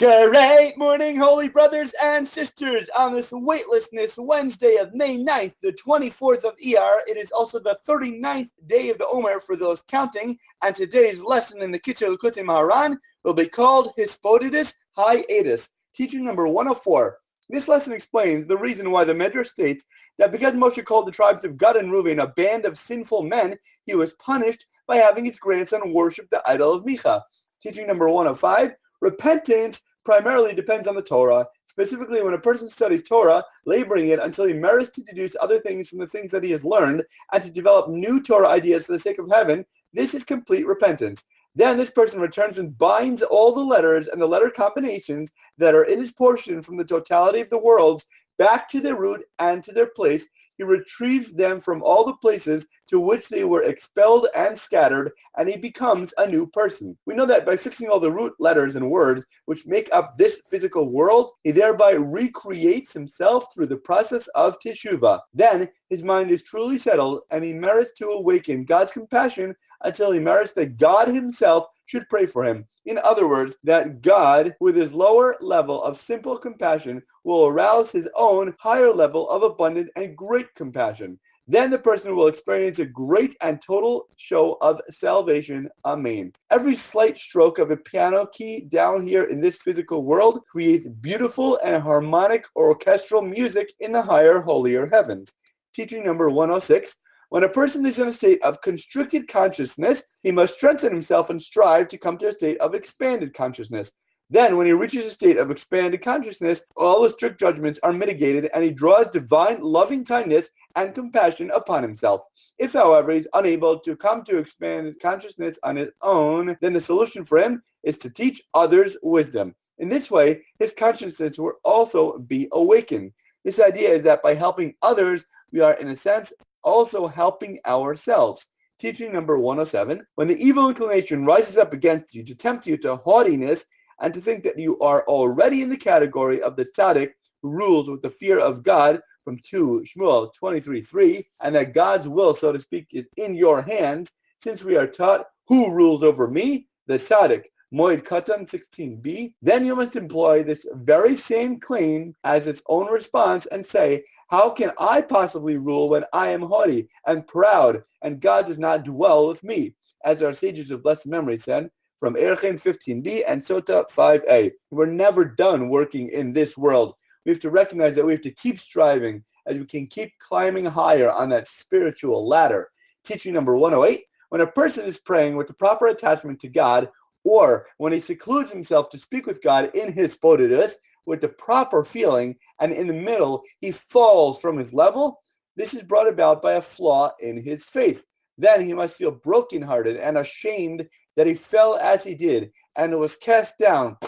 Great morning, holy brothers and sisters. On this Weightlessness Wednesday of May 9th, the 24th of Iyar, it is also the 39th day of the Omer for those counting, and today's lesson in the Kitzur Likutei Moharan will be called Hisbodidus Hiatus, teaching number 104. This lesson explains the reason why the Midrash states that because Moshe called the tribes of Gad and Reuben a band of sinful men, he was punished by having his grandson worship the idol of Micha. Teaching number 105, repentance primarily depends on the Torah. Specifically, when a person studies Torah, laboring it until he merits to deduce other things from the things that he has learned and to develop new Torah ideas for the sake of heaven, this is complete repentance. Then this person returns and binds all the letters and the letter combinations that are in his portion from the totality of the worlds back to their root and to their place. He retrieves them from all the places to which they were expelled and scattered, and he becomes a new person. We know that by fixing all the root letters and words which make up this physical world, he thereby recreates himself through the process of teshuvah. Then his mind is truly settled, and he merits to awaken God's compassion until he merits that God himself should pray for him. In other words, that God, with his lower level of simple compassion, will arouse his own higher level of abundant and great compassion. Then the person will experience a great and total show of salvation. Amen. Every slight stroke of a piano key down here in this physical world creates beautiful and harmonic orchestral music in the higher, holier heavens. Teaching number 106. When a person is in a state of constricted consciousness, he must strengthen himself and strive to come to a state of expanded consciousness. Then, when he reaches a state of expanded consciousness, all the strict judgments are mitigated and he draws divine loving kindness and compassion upon himself. If, however, he is unable to come to expanded consciousness on his own, then the solution for him is to teach others wisdom. In this way, his consciousness will also be awakened. This idea is that by helping others, we are, in a sense, also helping ourselves. Teaching number 107. When the evil inclination rises up against you to tempt you to haughtiness and to think that you are already in the category of the tzaddik who rules with the fear of God from 2 Shmuel 23:3, and that God's will, so to speak, is in your hands, since we are taught who rules over me, the tzaddik, Moed Katan 16b, then you must employ this very same claim as its own response and say, how can I possibly rule when I am haughty and proud and God does not dwell with me? As our sages of blessed memory said, from Erchen 15b and Sota 5a. We're never done working in this world. We have to recognize that we have to keep striving as we can keep climbing higher on that spiritual ladder. Teaching number 108, when a person is praying with the proper attachment to God, or when he secludes himself to speak with God in Hisbodidus with the proper feeling, and in the middle he falls from his level, this is brought about by a flaw in his faith. Then he must feel brokenhearted and ashamed that he fell as he did and was cast down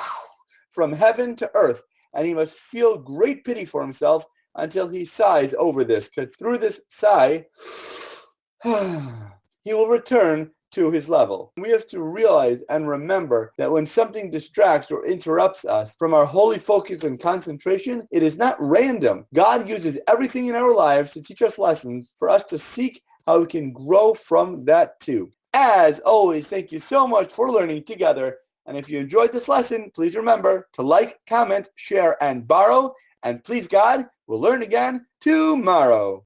from heaven to earth, and he must feel great pity for himself until he sighs over this, because through this sigh he will return to his level. We have to realize and remember that when something distracts or interrupts us from our holy focus and concentration, it is not random. God uses everything in our lives to teach us lessons for us to seek how we can grow from that too. As always, thank you so much for learning together. And if you enjoyed this lesson, please remember to like, comment, share, and borrow. And please God, we'll learn again tomorrow.